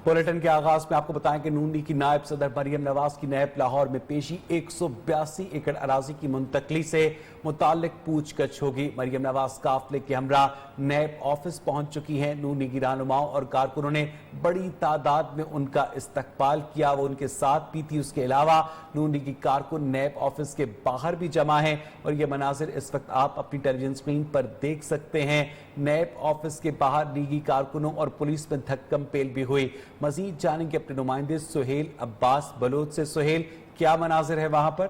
Bulletin के आगाज में आपको बताएं कि नून लीग की नायब सदर मरियम नवाज की नैब लाहौर में पेशी 182 एकड़ अराजी की मुंतकली से मुताल्लिक पूछगछ होगी। मरियम नवाज काफले के हमरा नैब ऑफिस पहुंच चुकी हैं। नून लीगी रहनुमाओं और कारकुनों ने बड़ी तादाद में उनका इस्तकबाल किया, वो उनके साथ भी थी। उसके अलावा नून लीगी कारकुन नैब ऑफिस के बाहर भी जमा हैं और ये मनाजिर इस वक्त आप अपनी टेलीविजन स्क्रीन पर देख सकते हैं। नैब ऑफिस के बाहर लीगी कारकुनों और पुलिस में धक्कम पेल भी हुई। मजीद जानेंगे अपने नुमाइंदे सुहेल अब्बास बलोच से। सुहेल, क्या मनाजिर है वहां पर?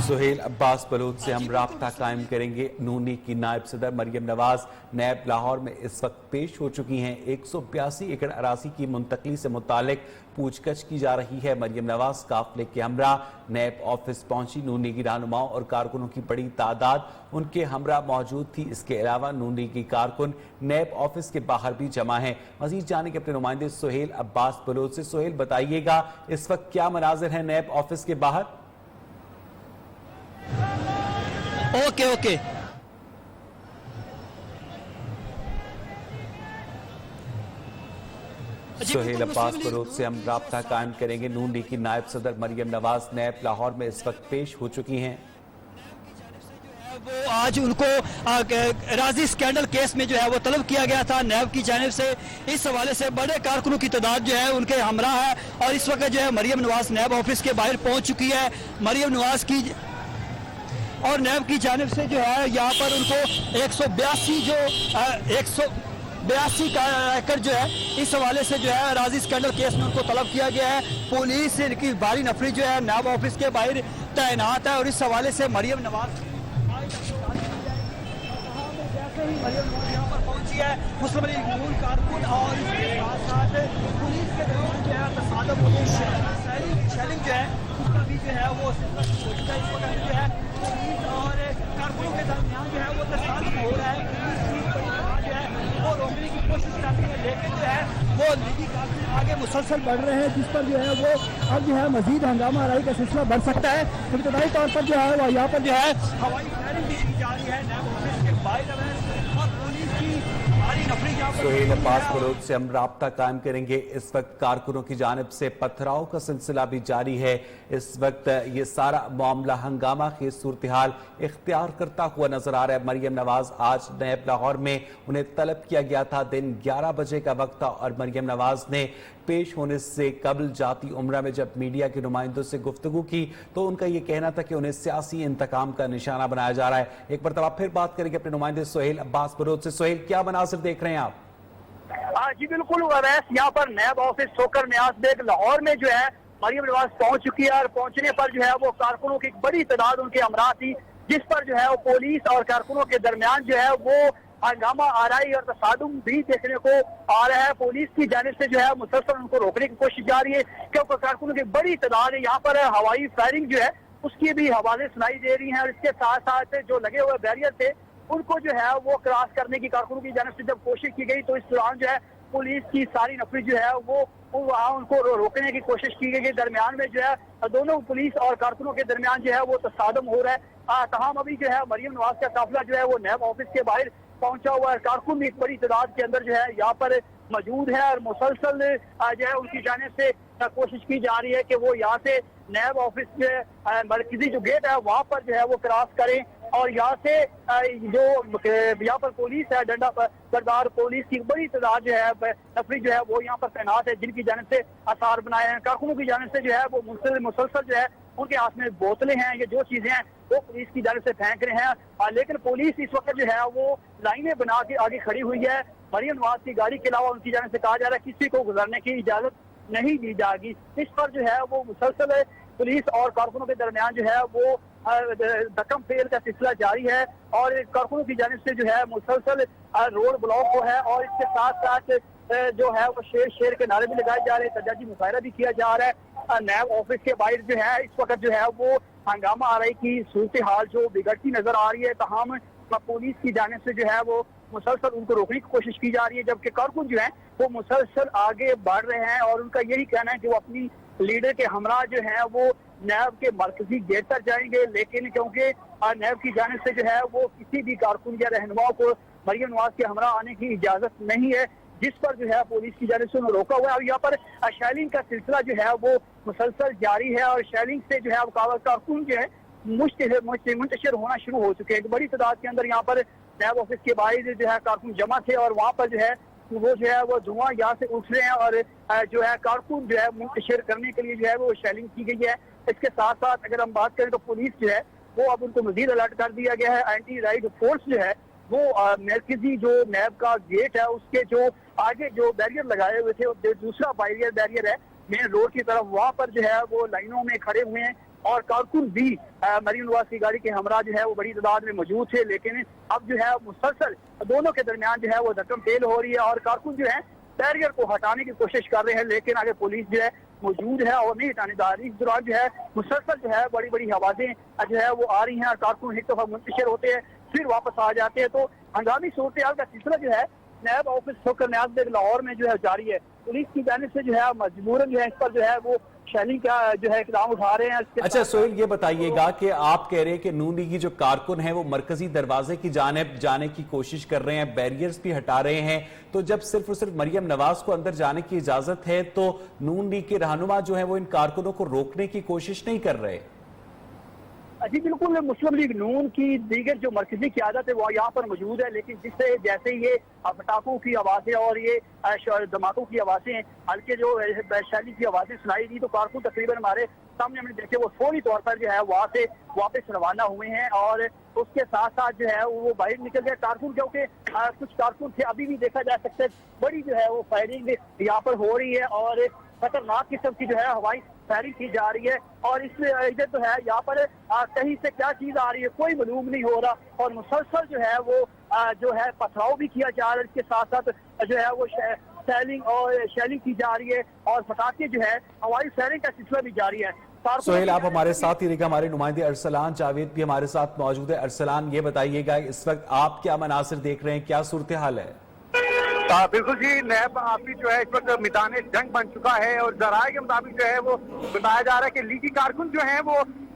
सुहेल अब्बास बलोच से हम राब्ता कायम करेंगे। नून लीग की नायब सदर मरियम नवाज नैब लाहौर में इस वक्त पेश हो चुकी हैं। 182 एकड़ अराजी की मुंतकली से मुतालिक पूछगछ की जा रही है। मरियम नवाज काफले के हमरा नैब ऑफिस पहुंची। नून लीगी रहनुमाओं और कारकुनों की बड़ी तादाद उनके हमरा मौजूद थी। इसके अलावा नून लीगी कारकुन नैब ऑफिस के बाहर भी जमा हैं। मजीद जाने के अपने नुमाइंदे सुहेल अब्बास बलोच से। सुहेल, बताइएगा इस वक्त क्या मनाजिर है नैब ऑफिस के बाहर? ओके सुहेल अब्बास बलोच से हम राब्ता कायम करेंगे। नून लीग की नायब सदर मरियम नवाज नैब लाहौर में इस वक्त पेश हो चुकी हैं। वो आज उनको राजी स्कैंडल केस में जो है वो तलब किया गया था नैब की जानिब से। इस हवाले से बड़े कारकुनों की तादाद जो है उनके हमरा है और इस वक्त जो है मरियम नवाज नैब ऑफिस के बाहर पहुंच चुकी है। मरियम नवाज की और नैब की जानिब से जो है यहाँ पर उनको 182 का एकड़ जो है इस हवाले से जो है राजी स्कैंडल केस में उनको तलब किया गया है। पुलिस की भारी नफरी जो है नैब ऑफिस के बाहर तैनात है और इस हवाले से मरियम नवाज यहाँ पर पहुंची है मुस्लिम लीग नून कारकुन और इसके साथ साथ पुलिस के दरमियान जो है तसादम शेलिंग जो है उसका भी जो है वो इस वक्त जो है पुलिस और कारकुनों के दरमियान जो है वो तसादम हो रहा है। जो है वो रोकने की कोशिश करती है लेकिन जो है वो लीगी कारकुन आगे मुसलसल बढ़ रहे हैं, जिस पर जो है वो अब जो है मजीद हंगामा आराई का सिलसिला बढ़ सकता है। इब्तदाई तौर पर जो है वो यहाँ पर जो है हवाई फायरिंग भी की जा रही है नैब ऑफिस के बाहर और पुलिस की भारी नफरी यहाँ पर। सुहेल अब्बास बलोच से हम राब्ता कायम करेंगे। इस वक्त कारकुनों की जानिब से पथराव का सिलसिला भी जारी है। इस वक्त ये सारा मामला हंगामा की सूरत हाल इख्तियार करता हुआ नजर आ रहा है। मरियम नवाज आज नैब लाहौर में उन्हें तलब किया गया था। दिन 11 बजे का वक्त था और मरियम नवाज ने पेश होने से कबल जाती उम्रा में जब मीडिया के नुमाइंदों से गुफ्तगू की तो उनका ये कहना था कि उन्हें सियासी इंतकाम का निशाना बनाया जा रहा है। एक मरतबा फिर बात करेंगे अपने नुमाइंदे सुहेल अब्बास बलोच से। सुहेल, क्या मनासिर देख रहे हैं आप? जी बिल्कुल अवैस, यहाँ पर नैब ऑफिस छोकर न्याज बेग लाहौर में जो है मरियम नवाज पहुंच चुकी है और पहुंचने पर जो है वो कारकुनों की बड़ी तादाद उनके हमरा थी, जिस पर जो है वो पुलिस और कारकुनों के दरमियान जो है वो हंगामा आराई और तसादुम भी देखने को आ रहा है। पुलिस की जानिब से जो है मुसलसल उनको रोकने की कोशिश जारी है क्योंकि कारकुनों की बड़ी तादाद है। यहाँ पर हवाई फायरिंग जो है उसकी भी हवाले सुनाई दे रही हैं और इसके साथ साथ जो लगे हुए बैरियर थे उनको जो है वो क्रॉस करने की कारकुनों की जानिब से जब कोशिश की गई तो इस दौरान जो है पुलिस की सारी नफरी जो है वो वहाँ उनको रोकने की कोशिश की गई। दरमियान में जो है दोनों पुलिस और कारकुनों के दरमियान जो है वो तसादम हो रहा है। तमाम अभी जो है मरियम नवाज का काफिला जो है वो नैब ऑफिस के बाहर पहुंचा हुआ है। कारकुन भी एक बड़ी तादाद के अंदर जो है यहाँ पर मौजूद है और मुसलसल जो है उनकी जानिब से कोशिश की जा रही है कि वो यहाँ से नैब ऑफिस के मरकजी जो गेट है वहाँ पर जो है वो क्रॉस करें और यहाँ से जो यहाँ पर पुलिस है डंडा बरदार पुलिस की बड़ी तादाद जो है नफरी जो है वो यहाँ पर तैनात है, जिनकी जानिब से आसार बनाए हैं। कारकुनों की जानिब से जो है वो मुसलसल जो है उनके हाथ में बोतलें हैं, ये जो चीजें हैं वो पुलिस की जानिब से फेंक रहे हैं। लेकिन पुलिस इस वक्त जो है वो लाइनें बना के आगे खड़ी हुई है। मरियम नवाज की गाड़ी के अलावा उनकी जानिब से कहा जा रहा है किसी को गुजरने की इजाजत नहीं दी जाएगी। इस पर जो है वो मुसलसल पुलिस और कारकुनों के दरमियान जो है वो धक्कम फेल का सिलसिला जारी है और कारकुनों की जानिब से जो है मुसलसल रोड ब्लॉक हो है और इसके साथ साथ जो है वो शेर के नारे भी लगाए जा रहे हैं, तजाजी मुजाहरा भी किया जा रहा है। नैब ऑफिस के बाहर जो है इस वक्त जो है वो हंगामा आ रही की सूरत हाल जो बिगड़ती नजर आ रही है। तमाम पुलिस की जानिब से जो है वो मुसलसल उनको रोकने की कोशिश की जा रही है, जबकि कारकुन जो है वो मुसलसल आगे बढ़ रहे हैं और उनका यही कहना है कि वो अपनी لیڈر کے ہمراہ جو ہے وہ نیب کے مرکزی گیٹ تک جائیں گے، لیکن کیونکہ نیب کی جانب سے جو ہے وہ کسی بھی کارکن یا رہنما کو مریم نواز کے ہمراہ آنے کی اجازت نہیں ہے، جس پر جو ہے پولیس کی جانب سے انہوں روکا ہوا ہے۔ اور یہاں پر شیلنگ کا سلسلہ جو ہے وہ مسلسل جاری ہے، اور شیلنگ سے جو ہے کارکن جو ہے منتشر ہونا شروع ہو چکے ہیں۔ ایک بڑی تعداد کے اندر یہاں پر نیب آفس کے باہر جو ہے کارکن جمع تھے، اور وہاں پر جو ہے وہ دھواں یہاں سے اٹھ رہے ہیں، اور جو ہے کارکن جو ہے منتشر کرنے کے لیے جو ہے وہ شیلنگ کی گئی ہے۔ اس کے ساتھ ساتھ اگر ہم بات کریں تو پولیس جو ہے وہ اب ان کو مزید الرٹ کر دیا گیا ہے۔ اینٹی رائڈ فورس جو ہے وہ مرکزی جو نیب کا گیٹ ہے اس کے جو آگے جو بیریئر لگائے ہوئے تھے، دوسرا بیریئر ہے مین روڈ کی طرف، وہاں پر جو ہے وہ لائنوں میں کھڑے ہوئے ہیں، اور کارکن بھی مریم نواز کی گاڑی کے ہمراہ جو ہے وہ بڑی تعداد میں موجود تھے، لیکن اب جو ہے مسلسل دونوں کے درمیان جو ہے وہ دھکم تیل ہو رہی ہے، اور کارکن جو ہے بیریئر کو ہٹانے کی کوشش کر رہے ہیں، لیکن اگر پولیس جو ہے موجود ہے اور نہیں ہٹانے جا رہی۔ اس دوران جو ہے مسلسل جو ہے بڑی بڑی آوازیں جو ہے وہ آ رہی ہیں، اور کارکن ایک دفعہ منتشر ہوتے ہیں پھر واپس آ جاتے ہیں، تو ہنگامی صورتحال کا سلسلہ جو ہے نیب آفس سکر نیاز بیگ لاہور میں جو ہے جاری ہے۔ پولیس کی جانب سے جو ہے مجبوراً جو ہے اس پر جو ہے وہ شیلنگ کا جو ہے اقدام اٹھا رہے ہیں۔ اچھا سہیل، یہ بتائیے گا کہ آپ کہہ رہے ہیں کہ نون لیگی جو کارکن ہیں وہ مرکزی دروازے کی جانب جانے کی کوشش کر رہے ہیں، بیریئرز بھی ہٹا رہے ہیں، تو جب صرف اور صرف مریم نواز کو اندر جانے کی اجازت ہے تو نون لیگ کے رہنما جو ہیں وہ ان کارکنوں کو روکنے کی کوشش نہیں کر رہے؟ جی بالکل، مسلم لیگ نون کی دیگر جو مرکزی قیادت ہے وہ یہاں پر موجود ہے، لیکن جیسے یہ پٹاخوں کی آوازیں اور یہ دھماکوں کی آوازیں ہلکے جو شیلنگ کی آوازیں سنائی دی، تو کارکن تقریباً ہمارے سامنے ہم نے دیکھے وہ فوری طور پر جو ہے وہاں سے واپس روانہ ہوئے ہیں، اور اس کے ساتھ ساتھ جو ہے وہ باہر نکل گئے کارکن، کیونکہ کچھ کارکن تھے ابھی بھی دیکھا جا سکتا ہے بڑی جو ہے وہ فائرنگ یہاں پر ہو رہی ہے، اور خطرناک قسم کی جو ہے ہوائی فائرنگ کی جا رہی ہے، اور اس ادھر جو ہے یہاں پر کہیں سے کیا چیز آ رہی ہے کوئی معلوم نہیں ہو رہا، اور مسلسل جو ہے وہ جو ہے پتھراؤ بھی کیا جا رہا ہے، اس کے ساتھ ساتھ جو ہے وہ شیلنگ کی جا رہی ہے، اور پٹاخے جو ہے ہوائی فائرنگ کا سلسلہ بھی جاری ہے۔ سہیل، آپ ہمارے ساتھ ہی رہے گا، ہمارے نمائندے ارسلان جاوید بھی ہمارے ساتھ موجود ہے۔ ارسلان، یہ بتائیے گا اس وقت آپ کیا مناظر دیکھ رہے ہیں، کیا صورتحال ہے؟ بالکل جی، نیب آفس جو ہے اس وقت میدان جنگ بن چکا ہے، اور ذرائع کے مطابق جو ہے وہ بتایا جا رہا ہے کہ لیگی کارکن جو ہیں وہ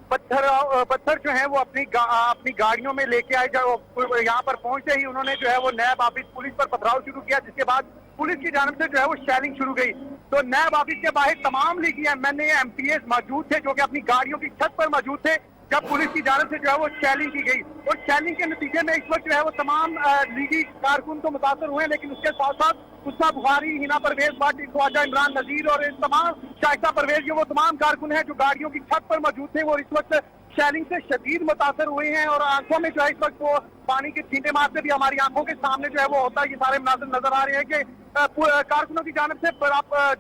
پتھر جو ہیں وہ اپنی گاڑیوں میں لے کے آئے، یہاں پر پہنچتے ہی انہوں نے جو ہے وہ نیب آفس پولیس پر پتھراؤ شروع کیا، جس کے بعد پولیس کی جانب سے جو ہے وہ شیلنگ شروع گئی۔ تو نیب آفس کے باہر تمام لیگی MNA MPs موجود تھے جو کہ اپنی گاڑیوں کی چھت پر موجود تھے جب پولیس کی جانب سے جو ہے وہ شیلنگ کی گئی، اور شیلنگ کے نتیجے میں اس وقت جو ہے وہ تمام لیگی کارکن تو متاثر ہوئے ہیں، لیکن اس کے ساتھ ساتھ اسما بخاری، ہینا پرویز بٹ، خواجہ عمران نذیر اور تمام شائستہ پرویز جو وہ تمام کارکن ہیں جو گاڑیوں کی چھت پر موجود تھے، وہ اس وقت شیلنگ سے شدید متاثر ہوئے ہیں، اور آنکھوں میں جو ہے اس وقت وہ پانی کے چھینٹے مارتے بھی ہماری آنکھوں کے سامنے جو ہے وہ ہوتا ہے۔ یہ سارے مناظر نظر آ رہے ہیں کہ کارکنوں کی جانب سے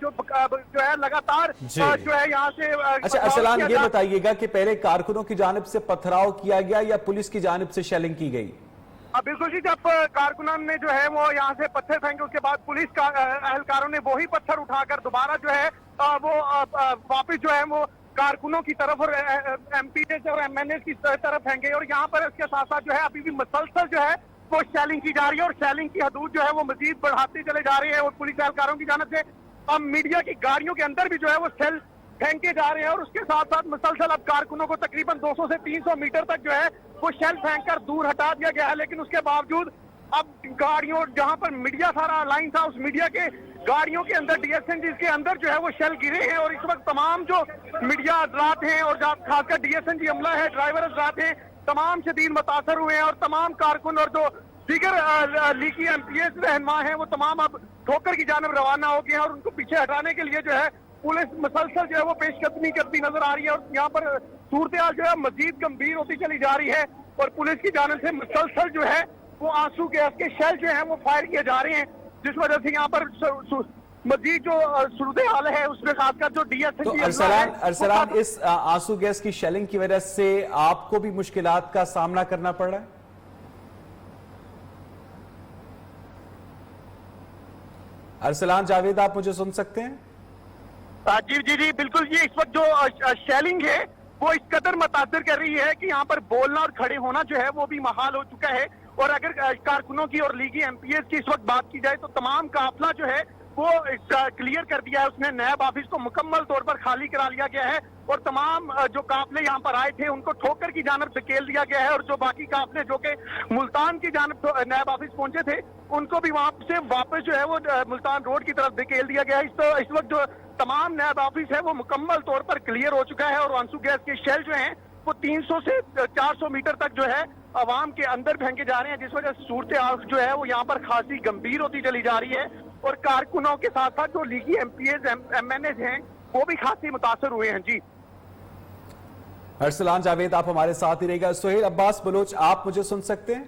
جو ہے لگاتار جو ہے یہاں سے۔ اچھا ارسلان، یہ بتائیے گا کہ پہلے کارکنوں کی جانب سے پتھراؤ کیا گیا یا پولیس کی جانب سے شیلنگ کی گئی؟ بالکل جی، جب کارکنان نے جو ہے وہ یہاں سے پتھر پھینکے، اس کے بعد پولیس کا اہلکاروں نے وہی پتھر اٹھا کر دوبارہ جو ہے وہ واپس جو ہے وہ کارکنوں کی طرف اور MPs اور MNAs کی طرف پھینکے، اور یہاں پر اس کے ساتھ ساتھ جو ہے ابھی بھی مسلسل جو ہے وہ شیلنگ کی جا رہی ہے، اور شیلنگ کی حدود جو ہے وہ مزید بڑھاتے چلے جا رہے ہیں، اور پولیس اہلکاروں کی جانب سے اب میڈیا کی گاڑیوں کے اندر بھی جو ہے وہ سیل پھینکے جا رہے ہیں، اور اس کے ساتھ ساتھ مسلسل اب کارکنوں کو تقریباً 200 سے 300 میٹر تک جو ہے وہ شیل پھینک کر دور ہٹا دیا گیا ہے، لیکن اس کے باوجود اب گاڑیوں جہاں پر میڈیا سارا لائن تھا، اس میڈیا کے گاڑیوں کے اندر DSNGs کے اندر جو ہے وہ شیل گرے ہیں، اور اس وقت تمام جو میڈیا حضرات ہیں اور خاص کر DSNG عملہ ہے، ڈرائیور حضرات ہیں، تمام شدید متاثر ہوئے ہیں، اور تمام کارکن اور جو دیگر لیگی MPs رہنما ہیں وہ تمام اب ٹھوکر کی جانب روانہ ہو گئے ہیں، اور ان کو پیچھے ہٹانے کے لیے جو ہے پولیس مسلسل جو ہے وہ پیش قدمی کرتی نظر آ رہی ہے، اور یہاں پر صورتحال جو ہے مزید گمبھیر ہوتی چلی جا رہی ہے، اور پولیس کی جانب سے مسلسل جو ہے وہ آنسو گیس کے شیل جو ہیں وہ فائر کیے جا رہے ہیں، جس وجہ سے یہاں پر مزید جو صورتحال ہے اس میں خاص کر جو DSNG ارسلان، اس آنسو گیس کی شیلنگ کی وجہ سے آپ کو بھی مشکلات کا سامنا کرنا پڑ رہا ہے؟ ارسلان جاوید، آپ مجھے سن سکتے ہیں؟ جی بالکل، یہ اس وقت جو شیلنگ ہے وہ اس قدر متاثر کر رہی ہے کہ یہاں پر بولنا اور کھڑے ہونا جو ہے وہ بھی محال ہو چکا ہے، اور اگر کارکنوں کی اور لیگی MPs کی اس وقت بات کی جائے تو تمام قافلہ جو ہے وہ کلیئر کر دیا ہے اس نے. نیب آفس کو مکمل طور پر خالی کرا لیا گیا ہے اور تمام جو قافلے یہاں پر آئے تھے ان کو ٹھوکر کی جانب دھکیل دیا گیا ہے, اور جو باقی قافلے جو کہ ملتان کی جانب نیب آفس پہنچے تھے ان کو بھی وہاں سے واپس جو ہے وہ ملتان روڈ کی طرف دھکیل دیا گیا ہے. اس وقت جو تمام نیب آفس ہے وہ مکمل طور پر کلیئر ہو چکا ہے, اور آنسو گیس کے شیل جو ہیں وہ 300 سے 400 میٹر تک جو ہے عوام کے اندر پھینکے جا رہے ہیں, جس وجہ سے صورتحال جو ہے وہ یہاں پر خاصی گمبھیر ہوتی چلی جا رہی ہے. اور کارکنوں کے ساتھ ساتھ جو لیگی M P As M N As ہیں وہ بھی خاصی متاثر ہوئے ہیں. جی ارسلان جاوید آپ ہمارے ساتھ ہی رہے گا. سہیل عباس بلوچ آپ مجھے سن سکتے ہیں؟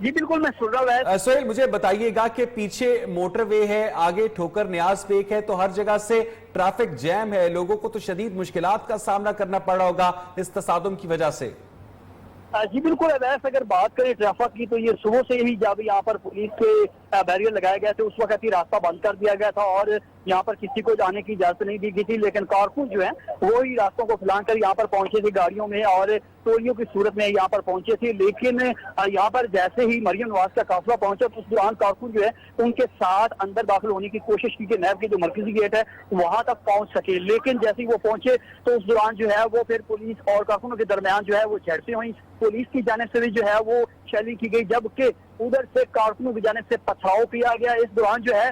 جی بالکل میں سن رہا ہوں. سہیل مجھے بتائیے گا کہ پیچھے موٹر وے ہے, آگے ٹھوکر نیاز پیک ہے, تو ہر جگہ سے ٹریفک جیم ہے, لوگوں کو تو شدید مشکلات کا سامنا کرنا پڑ رہا ہوگا اس تصادم کی وجہ سے. جی بالکل اویس, اگر بات کریں ٹریفک کی تو یہ صبح سے ہی جب یہاں پر پولیس کے بیریئر لگائے گئے تھے اس وقت ہی راستہ بند کر دیا گیا تھا اور یہاں پر کسی کو جانے کی اجازت نہیں دی گئی تھی, لیکن کارکن جو ہیں وہی راستوں کو پھلان کر یہاں پر پہنچے تھے گاڑیوں میں اور ٹولیوں کی صورت میں یہاں پر پہنچے تھے. لیکن یہاں پر جیسے ہی مریم نواز کا قافلہ پہنچا تو اس دوران کارکن جو ہے ان کے ساتھ اندر داخل ہونے کی کوشش کی کہ نیب کے جو مرکزی گیٹ ہے وہاں تک پہنچ سکے, لیکن جیسے ہی وہ پہنچے تو اس دوران جو ہے وہ پھر پولیس اور کارکنوں کے درمیان جو ہے وہ جھڑپیں ہوئیں. پولیس کی جانب سے بھی جو ہے وہ شیلنگ کی گئی, جبکہ ادھر سے کارکنوں کی جانب سے پتھراؤ کیا گیا. اس دوران جو ہے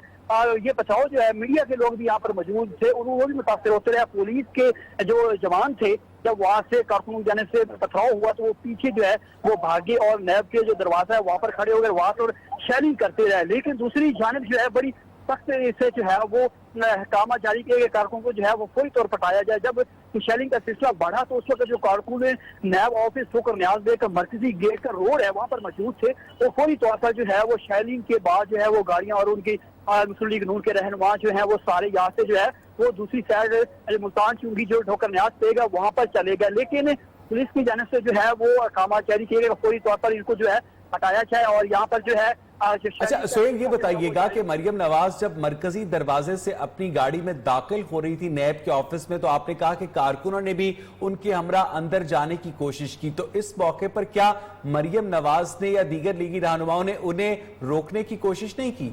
یہ پتھراؤ جو ہے میڈیا کے لوگ بھی یہاں پر موجود تھے, وہ بھی متاثر ہوتے رہے. پولیس کے جو جوان تھے جب وہاں سے کارکنوں کی جانب سے پتھراؤ ہوا تو وہ پیچھے جو ہے وہ بھاگے اور نیب کے جو دروازہ ہے وہاں پر کھڑے ہو گئے, وہاں پر شیلنگ کرتے رہے. لیکن دوسری جانب جو ہے بڑی سخت سے جو ہے وہ احکامات جاری کیے گئے کارکنوں کو جو ہے وہ فوری طور پر ہٹایا جائے. جب شیلنگ کا سلسلہ بڑھا تو اس وقت جو کارکنوں نے نیب آفس ٹھوکر نیاز بیگ کا مرکزی گیٹ کا روڈ ہے وہاں پر موجود تھے, وہ فوری طور پر جو ہے وہ شیلنگ کے بعد جو ہے وہ گاڑیاں اور ان کی مسلم لیگ نون کے رہنما جو ہیں وہ سارے یہاں سے جو ہے وہ دوسری سائڈ ملتان چونگی جو ٹھوکر نیاز بیگ ہے وہاں پر چلے گئے. لیکن پولیس کی جانب سے جو ہے وہ احکامات جاری کیے گئے, فوری طور پر ان کو جو ہے ہٹایا جائے. اور یہاں پر جو ہے اچھا سہیل یہ بتائیے گا کہ مریم نواز جب مرکزی دروازے سے اپنی گاڑی میں داخل ہو رہی تھی نیب کے آفس میں تو آپ نے کہا کہ کارکنوں نے بھی ان کے ہمراہ اندر جانے کی کوشش کی, تو اس موقع پر کیا مریم نواز نے یا دیگر لیگی رہنماؤں نے انہیں روکنے کی کوشش نہیں کی؟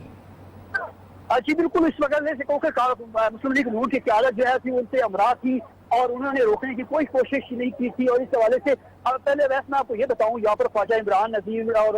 جی بالکل, اس وقت مسلم لیگ نون کی قیادت جو ہے ان سے ہمراہ تھی اور انہوں نے روکنے کی کوئی کوشش نہیں کی تھی. اور اس حوالے سے پہلے ویسے میں آپ کو یہ بتاؤں یہاں پر خواجہ عمران نذیر اور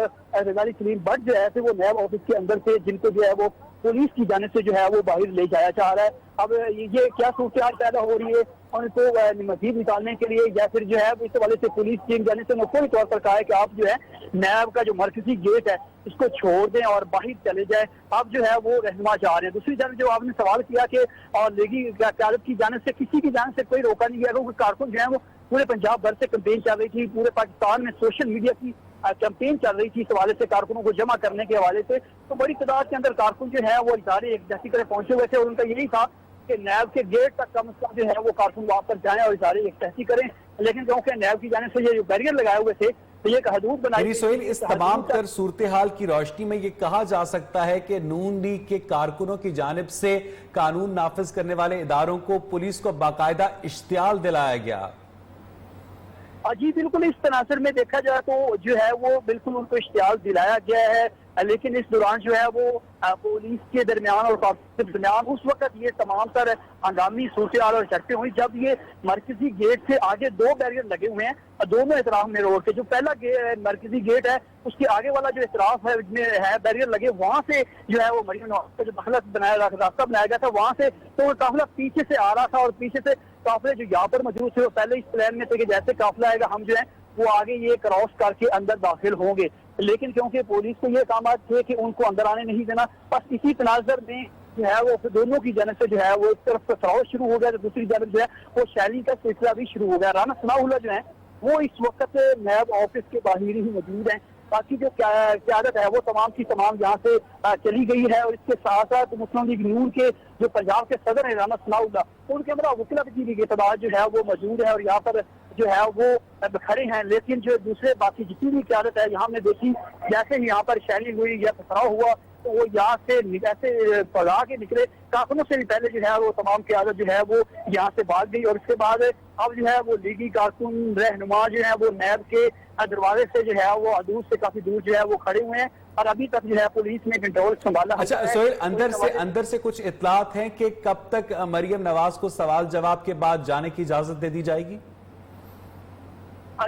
رضالی سلیم بٹ جو ہے وہ نیب آفس کے اندر سے جن کو جو ہے وہ پولیس کی جانب سے جو ہے وہ باہر لے جایا جا رہا ہے. اب یہ کیا صورتحال پیدا ہو رہی ہے اور ان کو مزید نکالنے کے لیے یا پھر جو ہے اس حوالے سے پولیس کی جانب سے فوری طور پر کہا ہے کہ آپ جو ہے نیب کا جو مرکزی گیٹ ہے اس کو چھوڑ دیں اور باہر چلے جائیں. اب جو ہے وہ رہنما جا رہے ہیں. دوسری جانب جو آپ نے سوال کیا کہ اور لیگی قیادت کی جانب سے کسی کی جانب سے کوئی روکا نہیں گیا, کیونکہ کارکن جو ہے وہ پورے پنجاب بھر سے کمپین چل رہی تھی, پورے پاکستان میں سوشل میڈیا کی کیمپین چل رہی تھی اس حوالے سے کارکنوں کو جمع کرنے کے حوالے سے. تو بڑی تعداد کے اندر کارکن جو ہے وہ ادارے ایک جیسی طرح پہنچے ہوئے تھے اور ان کا یہی تھا کہ نیب کے گیٹ تک کم از کم جو ہے وہ کارکن وہاں پر جائیں اور ادارے ایک تحقیق کریں. لیکن کیونکہ نیب کی جانب سے یہ جو بیریئر لگائے ہوئے تھے تو یہ ایک حدود بنائی. سہیل اس تمام تر صورتحال کی روشنی میں یہ کہا جا سکتا ہے کہ نون لیگ کے کارکنوں کی جانب سے قانون نافذ کرنے والے اداروں کو پولیس کو باقاعدہ اشتعال دلایا گیا. جی بالکل, اس تناظر میں دیکھا جائے تو جو ہے وہ بالکل ان کو اشتعال دلایا گیا ہے. لیکن اس دوران جو ہے وہ پولیس کے درمیان اور کارکنوں کے درمیان اس وقت یہ تمام تر ہنگامی صورتحال اور جھڑپیں ہوئی جب یہ مرکزی گیٹ سے آگے دو بیریئر لگے ہوئے ہیں دونوں اطراف میں روڈ کے. جو پہلا مرکزی گیٹ ہے اس کے آگے والا جو اطراف ہے بیریئر لگے, وہاں سے جو ہے وہ مریم نواز کا جو راستہ بنایا گیا تھا وہاں سے تو قافلہ پیچھے سے آ رہا تھا اور پیچھے سے قافلے جو یہاں پر موجود تھے وہ پہلے اس پلان میں تھے کہ جیسے قافلہ آئے گا ہم جو ہے وہ آگے یہ کراس کر کے اندر داخل ہوں گے. لیکن کیونکہ پولیس کو یہ احکامات تھے کہ ان کو اندر آنے نہیں دینا, بس اسی تناظر میں جو ہے وہ دونوں کی جانب سے جو ہے وہ ایک طرف پتھراؤ شروع ہو گیا تو دوسری جانب جو ہے وہ شیلنگ کا سلسلہ بھی شروع ہو گیا. رانا ثناء اللہ جو ہے وہ اس وقت نیب آفس کے باہر ہی موجود ہیں. باقی جو قیادت ہے وہ تمام کی تمام یہاں سے چلی گئی ہے اور اس کے ساتھ ساتھ مسلم لیگ نون کے جو پنجاب کے صدر ہیں رانا ثناء اللہ ان کے ہمراہ وکلا کی تعداد جو ہے وہ موجود ہے اور یہاں پر جو ہے وہ کھڑے ہیں. لیکن جو دوسرے باقی جتنی بھی قیادت ہے یہاں نے دیکھی جیسے ہی یہاں پر شیلنگ ہوئی یا پتھراؤ ہوا تو وہ یہاں سے ایسے پگا کے نکلے. کارکنوں سے بھی پہلے جو ہے وہ تمام قیادت جو ہے وہ یہاں سے بھاگ گئی اور اس کے بعد اب جو ہے وہ لیگی کارکن رہنما جو ہے وہ نیب کے दरवाजे से जो है वो दूर से काफी दूर जो है वो खड़े हुए हैं और अभी तक जो है पुलिस ने कंट्रोल संभाला। अच्छा सोहेल, अंदर से कुछ इत्तलात हैं कि कब तक मरियम नवाज को सवाल जवाब के बाद जाने की इजाजत दे दी जाएगी?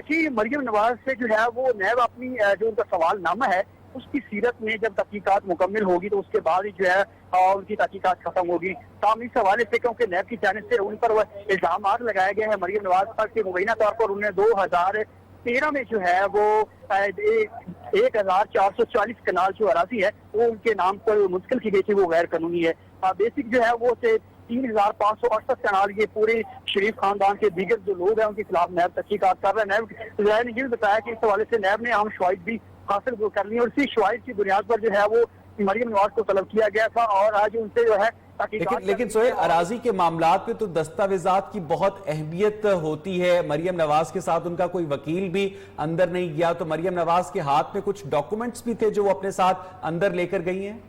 जी, मरियम नवाज से जो है वो नैब अपनी जो उनका सवाल नामा है उसकी सीरत में जब तहकीकात मुकम्मल होगी तो उसके बाद ही जो है उनकी तहकीकात खत्म होगी। ताम इस हवाले से क्योंकि नैब की जानिब से उन पर इल्जाम लगाए गए हैं मरियम नवाज पर कि मुबैना तौर पर उन्हें 2013 में जो है वो 1440 कनाल जो अराजी है वो उनके नाम पर मुंतकिल की गई थी, वो गैर कानूनी है। बेसिक जो है वो 3568 कनाल ये पूरे शरीफ खानदान के दीगर जो लोग हैं उनके खिलाफ नैब तहकीकात कर रहे हैं। नैब ने ये भी बताया कि इस हवाले से नैब ने अहम शवाहिद भी हासिल कर ली और इसी शवाहिद की बुनियाद पर जो है वो मरियम नवाज को तलब किया गया था और आज उनसे जो है लेकिन सोहेल, अराजी के मामलात में तो दस्तावेजात की बहुत अहमियत होती है। मरियम नवाज के साथ उनका कोई वकील भी अंदर नहीं गया, तो मरियम नवाज के हाथ में कुछ डॉक्यूमेंट्स भी थे जो वो अपने साथ अंदर लेकर गई हैं।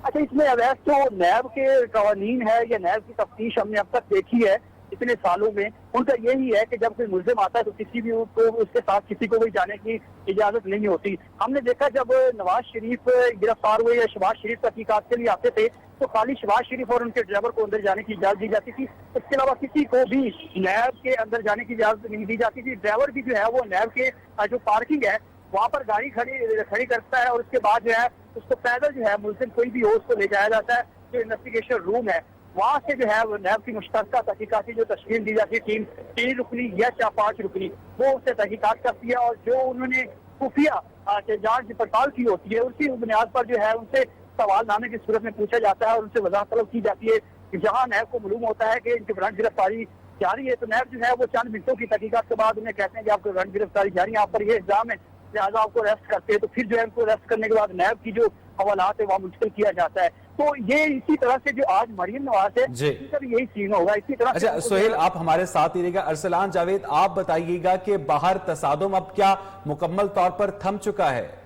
अच्छा, इसमें अवैध तो नैब के कवानीन है या नैब की तफ्तीश हमने अब तक देखी है इतने सालों में, उनका यही है कि जब कोई मुल्जिम आता है तो किसी भी को उसके साथ किसी को भी जाने की इजाजत नहीं होती। हमने देखा जब नवाज शरीफ गिरफ्तार हुए या शहबाज शरीफ तहकीकात के लिए आते थे तो खाली शहबाज शरीफ और उनके ड्राइवर को अंदर जाने की इजाजत दी जाती थी, इसके अलावा किसी को भी नैब के अंदर जाने की इजाजत नहीं दी जाती थी। ड्राइवर भी जो है वो नैब के जो पार्किंग है वहाँ पर गाड़ी खड़ी करता है और उसके बाद जो है उसको पैदल जो है मुल्जिम कोई भी हो उसको ले जाया जाता है जो इन्वेस्टिगेशन रूम है, वहाँ से जो है वो नैब की मुश्तरका तहकीकाती जो तश्कील दी जाती है टीम 3 रुकनी या 5 रुकनी, वो उससे तहकीकात करती है और जो उन्होंने खुफिया जांच पड़ताल की होती है उसी बुनियाद पर जो है उनसे सवालनामे की सूरत में पूछा जाता है और उनसे वजाहत तलब की जाती है कि जहाँ नैब को मालूम होता है कि इनकी वारंट गिरफ्तारी जारी है तो नैब जो है वो चंद मिनटों की तहकीकात के बाद उन्हें कहते हैं कि आपको वारंट गिरफ्तारी जारी है, आप पर ये इल्जाम है, लिहाजा आपको अरेस्ट करते हैं। तो फिर जो है उनको अरेस्ट करने के बाद नैब की जो हवालात है वहाँ मुंतकिल किया जाता है। तो ये इसी तरह से जो आज मरियम नवाज है इसका भी यही सीन होगा इसी तरह। अच्छा सोहेल, आप हमारे साथ ही रहेगा। अरसलान जावेद, आप बताइएगा कि बाहर तसादुम अब क्या मुकम्मल तौर पर थम चुका है?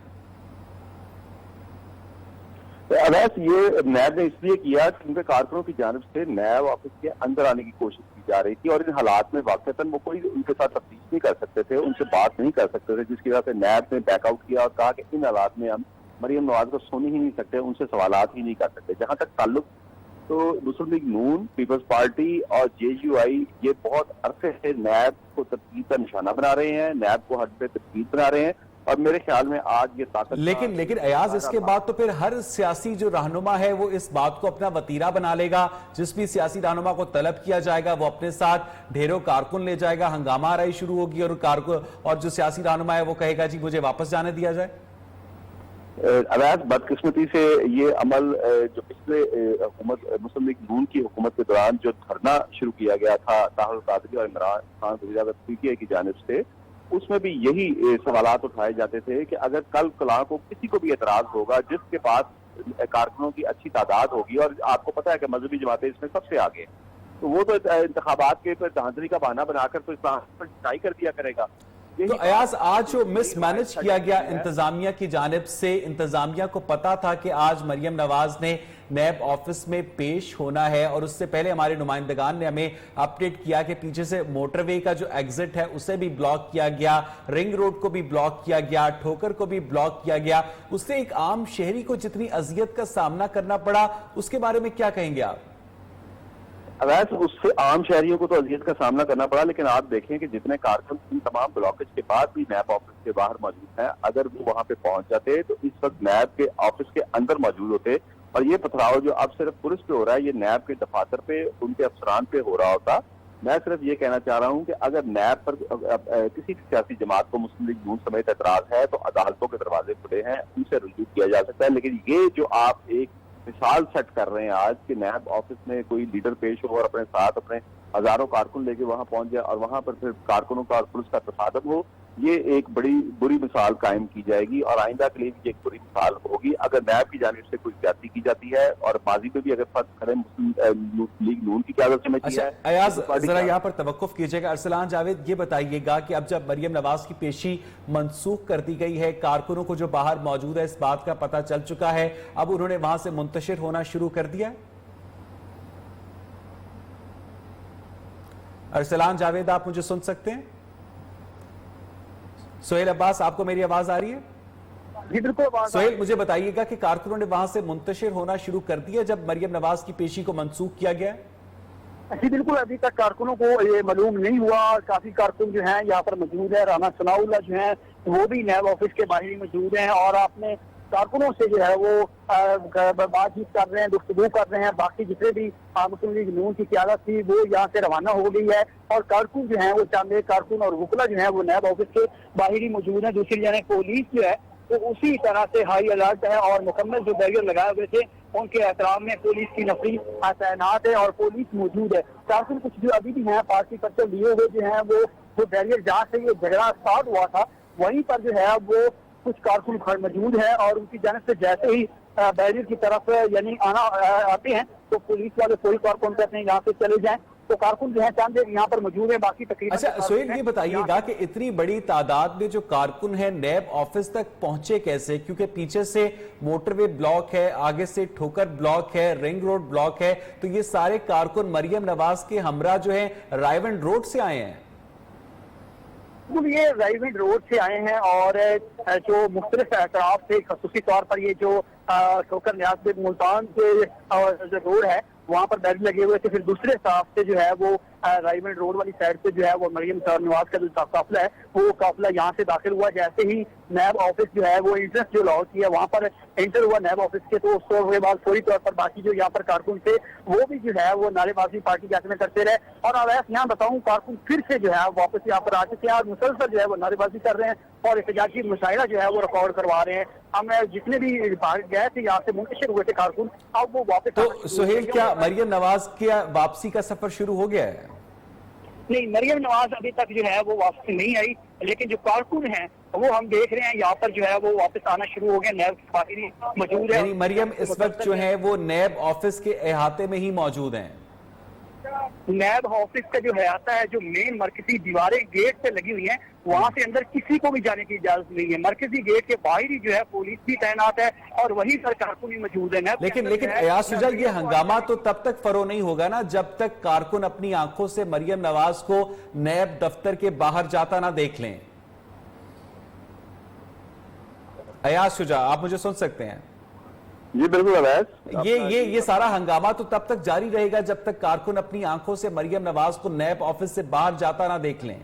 अवैध ये नैब ने इसलिए किया कि उनके कारकुनों की जानिब से नैब ऑफिस के अंदर आने की कोशिश की जा रही थी और इन हालात में वाक़तन वो कोई उनके साथ तफ्तीश नहीं कर सकते थे, उनसे बात नहीं कर सकते थे, जिसकी वजह से नैब ने बैकआउट किया और कहा कि इन हालात में हम मरियम नवाज को सुन ही नहीं सकते, उनसे सवालात ही नहीं कर सकते। जहां तक ताल्लुक तो मुस्लिम लीग नून, पीपल्स पार्टी और JUI ये बहुत अरसे से नैब को तब्दील का निशाना बना रहे हैं, नैब को हद पे तब्दील बना रहे हैं और मेरे ख्याल में आज ये ताकत लेकिन अयाज, इसके बाद तो फिर हर सियासी जो रहनुमा है वो इस बात को अपना वतीरा बना लेगा। जिस भी सियासी रहनुमा को तलब किया जाएगा वो अपने साथ ढेरों कारकुन ले जाएगा, हंगामा आराई शुरू होगी और जो सियासी रहनुमा है वो कहेगा जी मुझे वापस जाने दिया जाए। अवैध बदकिस्मती से ये अमल जो पिछले हुकूमत मुस्लिम लीग नून की हुकूमत के दौरान जो धरना शुरू किया गया था ताहिर कादरी और इमरान खान वज़ीर PTI की जानिब से, उसमें भी यही सवालात उठाए जाते थे कि अगर कल कला को किसी को भी एतराज होगा जिसके पास कारकुनों की अच्छी तादाद होगी, और आपको पता है कि मजहबी जमातें इसमें सबसे आगे, तो वो तो इंतखाबात के धांधली का बहाना बनाकर तो इस्लाम पर ट्राई कर दिया करेगा। तो अयाज, आज जो मिसमैनेज किया गया इंतजामिया की जानिब से, इंतजामिया को पता था कि आज मरियम नवाज ने नैब ऑफिस में पेश होना है और उससे पहले हमारे नुमाइंदगान ने हमें अपडेट किया कि पीछे से मोटरवे का जो एग्जिट है उसे भी ब्लॉक किया गया, रिंग रोड को भी ब्लॉक किया गया, ठोकर को भी ब्लॉक किया गया। उससे एक आम शहरी को जितनी अजियत का सामना करना पड़ा उसके बारे में क्या कहेंगे आप? अवैध उससे आम शहरियों को तो अजियत का सामना करना पड़ा, लेकिन आप देखें कि जितने कारकुन इन तमाम ब्लॉकेज के बाद भी नैब ऑफिस के बाहर मौजूद हैं, अगर वो वहां पे पहुंच जाते तो इस वक्त नैब के ऑफिस के अंदर मौजूद होते और ये पथराव जो अब सिर्फ पुलिस पे हो रहा है ये नैब के दफातर पे उनके अफसरान पे हो रहा होता। मैं सिर्फ ये कहना चाह रहा हूँ कि अगर नैब पर किसी सियासी जमात को मुस्लिम लीग नून समेत एतराज है तो अदालतों के दरवाजे खुले हैं, उनसे रुजू किया जा सकता है। लेकिन ये जो आप एक मिसाल सेट कर रहे हैं आज कि नैब ऑफिस में कोई लीडर पेश हो और अपने साथ अपने हजारों कारकुन लेके वहां पहुंच जाए और वहां पर फिर कारकुनों का और पुलिस का तसादम हो, ये एक बड़ी बुरी मिसाल कायम की जाएगी और आइंदा के लिए भी एक बुरी मिसाल होगी अगर नैब की जानिब से कोई ज्यादती की जाती है। और माजी में भी अगर फर्ज करें मुस्लिम लीग नून की क्यादत से में किया है। अयाज, जरा यहाँ पर तवक्कुफ कीजिएगा। अरसलान जावेद, ये बताइएगा कि अब जब मरियम नवाज की पेशी मनसूख कर दी गई है, कारकुनों को जो बाहर मौजूद है इस बात का पता चल चुका है, अब उन्होंने वहां से मुंतशिर होना शुरू कर दिया है? अरसलान जावेद, आप मुझे सुन सकते हैं? सोहेल अब्बास, आपको मेरी आवाज आ रही है? जी बिल्कुल आवाज सोहेल, मुझे बताइएगा कि कारकुनों ने वहां से मुंतशिर होना शुरू कर दिया जब मरियम नवाज की पेशी को मंसूख किया गया है? जी बिल्कुल, अभी तक कारकुनों को ये मालूम नहीं हुआ। काफी कारकुन जो हैं यहाँ पर मौजूद है। राना सनाउल्लाह जो हैं वो भी नैब ऑफिस के बाहर ही मौजूद हैं और आपने कारकुनों से जो है वो बातचीत कर रहे हैं, गुफ्तगू कर रहे हैं। बाकी जितने भी मुस्लिम लीग नून की क़यादत थी वो यहाँ से रवाना हो गई है और कारकुन जो हैं वो चंद कारकुन और वकला जो हैं वो नैब ऑफिस के बाहर ही मौजूद है। दूसरी जानिब पुलिस जो है तो उसी तरह से हाई अलर्ट है और मुकम्मल जो बैरियर लगाए हुए थे उनके एहतराम में पुलिस की नफरी तैनात है और पुलिस मौजूद है। कारकुन कुछ जो अभी भी हैं पार्टी पर लिए हुए जो हैं वो जो बैरियर जहाँ से ये झगड़ा स्टार्ट हुआ था वहीं पर जो है वो कुछ कारकुन मौजूद है और उनकी जानिब से जैसे ही बैरियर की तरफ यानी आते हैं तो पुलिस वाले फौरी तौर पर कहते हैं यहाँ से चले जाएं। तो कारकुन जो है चंद यहाँ पर मौजूद है, बाकी तकरीबन। अच्छा सोहेल, ये बताइएगा कि इतनी बड़ी तादाद में जो कारकुन है नैब ऑफिस तक पहुंचे कैसे? क्योंकि पीछे से मोटरवे ब्लॉक है, आगे से ठोकर ब्लॉक है, रिंग रोड ब्लॉक है, तो ये सारे कारकुन मरियम नवाज के हमरा जो है रायवंड रोड से आए हैं। ये राइवंड रोड से आए हैं और जो मुख्तलिफ एतराफ से खसूसी तौर पर ये जो ठोकर न्याज बेग मुल्तान के जो रोड है वहाँ पर बैरियर लगे हुए थे। फिर दूसरे तरफ से जो है वो राइवंड रोड वाली साइड से जो है वो मरियम नवाज का जो काफिला है वो काफिला यहाँ से दाखिल हुआ। जैसे ही नैब ऑफिस जो है वो इंट्रेंस जो लाहौर की है वहाँ पर एंटर हुआ नैब ऑफिस के, तो उसके बाद फौरी तौर पर बाकी जो यहाँ पर कारकुन थे वो भी जो है वो नारेबाजी पार्टी के में करते रहे। और अब यहाँ बताऊँ कारकुन फिर से जो है वापस यहाँ पर आ चुके हैं और मुसलसल जो है वो नारेबाजी कर रहे हैं और एहतजाजी मुशायरा जो है वो रिकॉर्ड करवा रहे हैं। हम जितने भी भाग गए थे यहाँ से मुंतशिर हुए थे कारकुन, अब वो वापस। तो सोहेल, क्या मरियम नवाज की वापसी का सफर शुरू हो गया है? नहीं, मरियम नवाज अभी तक जो है वो वापस नहीं आई, लेकिन जो कारकुन हैं वो हम देख रहे हैं यहाँ पर जो है वो वापस आना शुरू हो गए। नैब बाहरी मौजूद है। यानी मरियम इस वक्त जो है वो नैब ऑफिस के अहाते में ही मौजूद हैं। नैब ऑफिस का जो है आता है जो मेन मरकजी दीवारें गेट पे लगी हुई हैं वहाँ से अंदर किसी को भी जाने की इजाजत नहीं है। मरकजी गेट के बाहर ही जो है पुलिस भी तैनात है और वहीं पर कारकुन ही मौजूद है। लेकिन अयाज शुजा, ये हंगामा तो तब तक फरो नहीं होगा ना जब तक कारकुन अपनी आंखों से मरियम नवाज को नैब दफ्तर के बाहर जाता ना देख लें। अयाज शुजा, आप मुझे सुन सकते हैं? जी बिल्कुल अवैस, ये सारा हंगामा तो तब तक जारी रहेगा जब तक कारकुन अपनी आंखों से मरियम नवाज को नैब ऑफिस से बाहर जाता ना देख लें।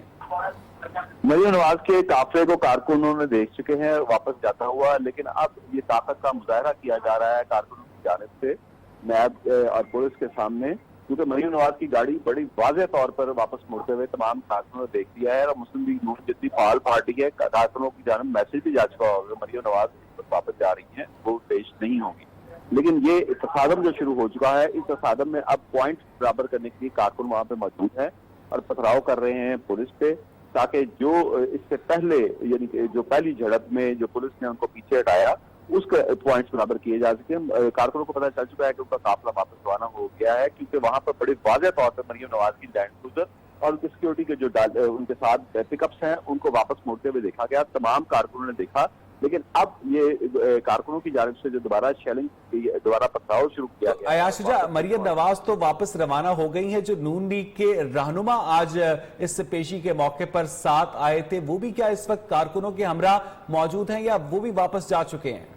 मरियम नवाज के काफले को कारकुनों ने देख चुके हैं वापस जाता हुआ, लेकिन अब ये ताकत का मुजाहरा किया जा रहा है कारकुनों की जानिब से नैब और पुलिस के सामने, क्योंकि मरियम नवाज की गाड़ी बड़ी वाज़ेह तौर पर वापस मुड़ते हुए तमाम कारकुनों ने देख लिया है और मुस्लिम लीग नून जितनी फाल पार्टी है कारकुनों की जानिब मैसेज भी जा चुका होगा मरियम नवाज वापस जा रही हैं, वो पेश नहीं होगी। लेकिन ये तसादम जो शुरू हो चुका है, इस तसादम में अब पॉइंट बराबर करने के लिए कारकुन वहां पे मौजूद हैं और पथराव कर रहे हैं पुलिस पे, ताकि जो इससे पहले यानी कि जो पहली झड़प में जो पुलिस ने उनको पीछे हटाया उसके पॉइंट्स बराबर किए जा सके। कारकुनों को पता चल चुका है कि उनका काफिला वापस रवाना हो गया है, क्योंकि वहां पर बड़ी वाज़ेह तौर पर मरियम नवाज की लैंड क्रूजर और उनके सिक्योरिटी के जो उनके साथ पिकअप्स हैं उनको वापस मोड़ते हुए देखा गया। तमाम कारकुनों ने देखा, लेकिन अब ये कारकुनों की जानिब से जो दोबारा पथराव शुरू किया गया। अयाज शुजा, मरियम नवाज तो वापस रवाना हो गई हैं, जो नून लीग के रहनुमा आज इस पेशी के मौके पर साथ आए थे वो भी क्या इस वक्त कारकुनों के हमरा मौजूद हैं या वो भी वापस जा चुके हैं?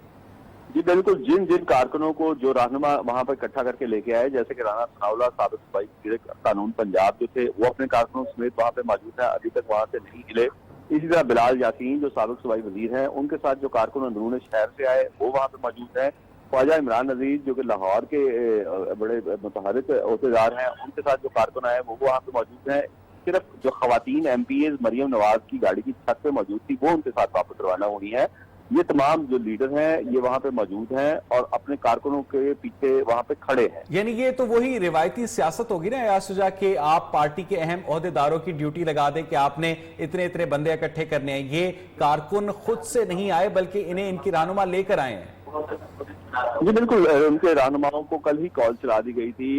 जी बिल्कुल, जिन जिन कारकुनों को जो रहनुमा वहां पर इकट्ठा करके लेके आए, जैसे कि राना सनाउल्लाह साबिक सूबाई वज़ीर कानून पंजाब जो थे वो अपने कारकुनों समेत वहां पे मौजूद है, अभी तक वहां से नहीं हिले। इसी तरह बिलाल यासीन जो साबिक सूबाई वजीर हैं उनके साथ जो कारकुन अंदरून शहर से आए वो वहाँ पे मौजूद हैं। ख्वाजा इमरान नजीर जो कि लाहौर के बड़े मुतहरिक अहदेदार हैं उनके साथ जो कारकुन आए वो वहाँ पे मौजूद हैं। सिर्फ जो खवातीन MPAs मरियम नवाज की गाड़ी की छत पे मौजूद थी वो उनके साथ वापस रवाना हुई है। ये तमाम जो लीडर हैं ये वहाँ पे मौजूद हैं और अपने कारकुनों के पीछे वहाँ पे खड़े हैं। यानी ये तो वही रिवायती सियासत होगी ना अयाज शुजा के आप पार्टी के अहम ओहदेदारों की ड्यूटी लगा दें कि आपने इतने इतने बंदे इकट्ठे करने हैं। ये कारकुन खुद से नहीं आए बल्कि इन्हें इनकी रहनुमा लेकर आए हैं। जी बिल्कुल, उनके रहनुमाओं को कल ही कॉल चला दी गई थी।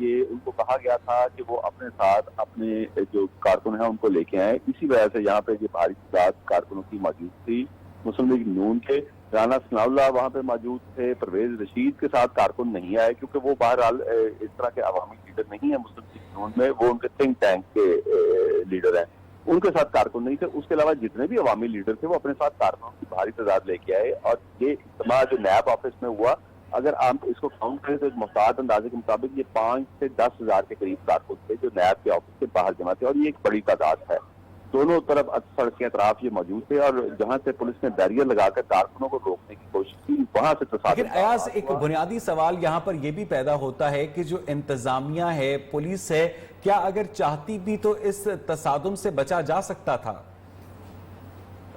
ये उनको कहा गया था कि वो अपने साथ अपने जो कारकुन हैं उनको लेके आए। इसी वजह से यहाँ पे ये भारी तादाद कारकुनों की मौजूद थी। मुस्लिम लीग नून के राना सनाउल्लाह वहाँ पे मौजूद थे, परवेज रशीद के साथ कारकुन नहीं आए क्योंकि वो बहरहाल इस तरह के अवामी लीडर नहीं है मुस्लिम लीग नून में, वो उनके थिंक टैंक के लीडर हैं। ان کے ساتھ کارکن نہیں تھے. اس کے علاوہ جتنے بھی عوامی لیڈر تھے وہ اپنے ساتھ کارکنوں کی بھاری تعداد لے کے آئے, اور یہ اجتماع جو نیب آفس میں ہوا, اگر آپ اس کو کاؤنٹ کریں تو ایک محتاط اندازے کے مطابق یہ 5 سے 10 ہزار کے قریب کارکن تھے جو نیب کے آفس کے باہر جمع تھے, اور یہ ایک بڑی تعداد ہے. دونوں طرف سڑک کے اطراف یہ موجود تھے, اور جہاں سے پولیس نے بیریئر لگا کر کارکنوں کو روکنے کی کوشش کی وہاں سے تصادم. لیکن ایاز ایک بنیادی سوال یہاں پر یہ بھی پیدا ہوتا ہے کہ جو انتظامیہ ہے, پولیس ہے, کیا اگر چاہتی بھی تو اس تصادم سے بچا جا سکتا تھا؟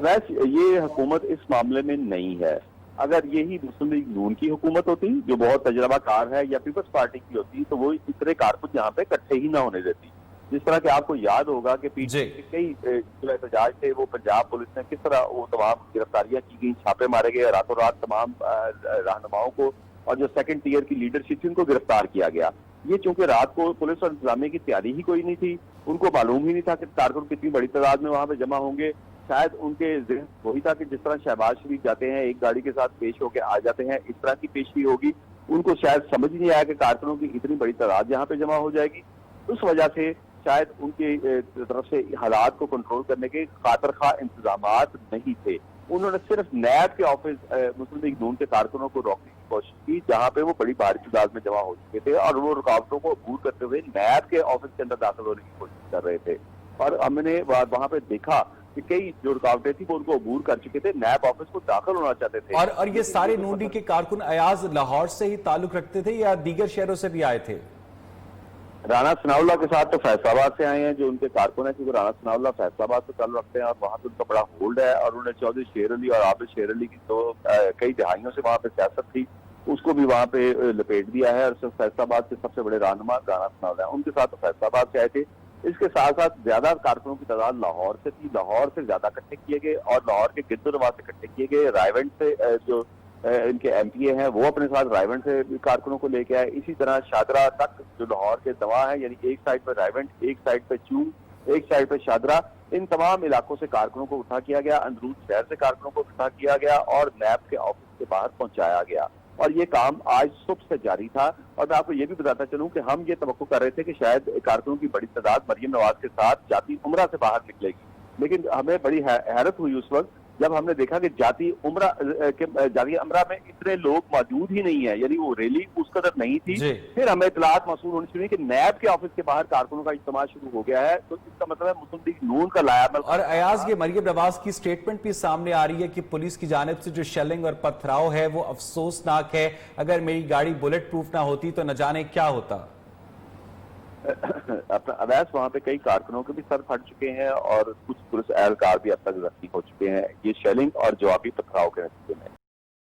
ویسے یہ حکومت اس معاملے میں نہیں ہے. اگر یہی مسلم لیگ نون کی حکومت ہوتی جو بہت تجربہ کار ہے, یا پیپلز پارٹی کی ہوتی, تو وہ اتنے کارکن یہاں پہ اکٹھے ہی نہ ہونے دیتی. جس طرح کہ آپ کو یاد ہوگا کہ پیچھے کئی جو احتجاج تھے وہ پنجاب پولیس نے کس طرح وہ تمام گرفتاریاں کی گئی, چھاپے مارے گئے, راتوں رات تمام رہنماؤں کو اور جو سیکنڈ ٹیئر کی لیڈرشپ تھی ان کو گرفتار کیا گیا. یہ چونکہ رات کو پولیس اور انتظامیہ کی تیاری ہی کوئی نہیں تھی, ان کو معلوم ہی نہیں تھا کہ کارکن کتنی بڑی تعداد میں وہاں پہ جمع ہوں گے. شاید ان کے ذہن وہی تھا کہ جس طرح شہباز شریف جاتے ہیں ایک گاڑی کے ساتھ پیش ہو کے آ جاتے ہیں, اس طرح کی پیشی ہوگی. ان کو شاید سمجھ نہیں آیا کہ کارکنوں کی اتنی بڑی تعداد یہاں پہ جمع ہو جائے گی. اس وجہ سے شاید ان کی طرف سے حالات کو کنٹرول کرنے کے خاطر خواہ انتظامات نہیں تھے. انہوں نے صرف نیب کے آفس مسلم لیگ نون کے کارکنوں کو روکنے کی کوشش کی جہاں پہ وہ بڑی بھاری تعداد میں جمع ہو چکے تھے, اور وہ رکاوٹوں کو عبور کرتے ہوئے نیب کے آفس کے اندر داخل ہونے کی کوشش کر رہے تھے. اور ہم نے وہاں پہ دیکھا کہ کئی جو رکاوٹیں تھیں وہ ان کو عبور کر چکے تھے, نیب آفس کو داخل ہونا چاہتے تھے. اور یہ سارے نون لیگ کے کارکن ایاز لاہور سے ہی تعلق رکھتے تھے یا دیگر شہروں سے بھی آئے تھے؟ رانا ثناء اللہ کے ساتھ تو فیصل آباد سے آئے ہیں جو ان کے کارکن ہیں, کیونکہ رانا ثناء اللہ فیصل آباد سے تعلق رکھتے ہیں اور وہاں پہ ان کا بڑا ہولڈ ہے, اور انہوں نے چودھری شیر علی اور عابد شیر علی کی تو کئی دہائیوں سے وہاں پہ سیاست تھی, اس کو بھی وہاں پہ لپیٹ دیا ہے. اور فیصل آباد کے سب سے بڑے رہنما رانا ثناء اللہ ہیں, ان کے ساتھ تو فیصل آباد سے آئے تھے. اس کے ساتھ ساتھ زیادہ کارکنوں کی تعداد لاہور سے تھی, لاہور سے زیادہ اکٹھے کیے گئے, اور لاہور کے گرد و نواح سے اکٹھے کیے گئے. رائیونڈ سے جو ان کے ایم پی اے ہیں وہ اپنے ساتھ رائیونڈ سے کارکنوں کو لے کے آئے. اسی طرح شادرہ تک جو لاہور کے دواں ہیں, یعنی ایک سائڈ پہ رائیونڈ, ایک سائڈ پہ چون, ایک سائڈ پہ شادرہ, ان تمام علاقوں سے کارکنوں کو اٹھا کیا گیا. اندرون شہر سے کارکنوں کو اٹھا کیا گیا اور نیب کے آفس کے باہر پہنچایا گیا. اور یہ کام آج صبح سے جاری تھا. اور میں آپ کو یہ بھی بتاتا چلوں کہ ہم یہ توقع کر رہے تھے کہ شاید کارکنوں کی بڑی تعداد مریم نواز کے ساتھ جاتی عمرہ سے باہر نکلے گی, لیکن ہمیں بڑی حیرت ہوئی اس وقت جب ہم نے دیکھا کہ جاتی عمرہ میں اتنے لوگ موجود ہی نہیں ہیں, یعنی وہ ریلی اس قدر نہیں تھی. پھر ہمیں اطلاعات موصول ہونی شروع کہ نیب کے آفس کے باہر کارکنوں کا اجتماع شروع ہو گیا ہے, تو اس کا مطلب ہے مسلم لیگ نون کا لایا عمل. اور ایاز یہ مریم نواز کی سٹیٹمنٹ بھی سامنے آ رہی ہے کہ پولیس کی جانب سے جو شیلنگ اور پتھراؤ ہے وہ افسوسناک ہے, اگر میری گاڑی بلٹ پروف نہ ہوتی تو نہ جانے کیا ہوتا. اپنا اویس وہاں پہ کئی کارکنوں کے بھی سر پھٹ چکے ہیں اور کچھ پولیس اہلکار بھی اب تک زخمی ہو چکے ہیں یہ شیلنگ اور جوابی پتھراؤ کے نتیجے میں.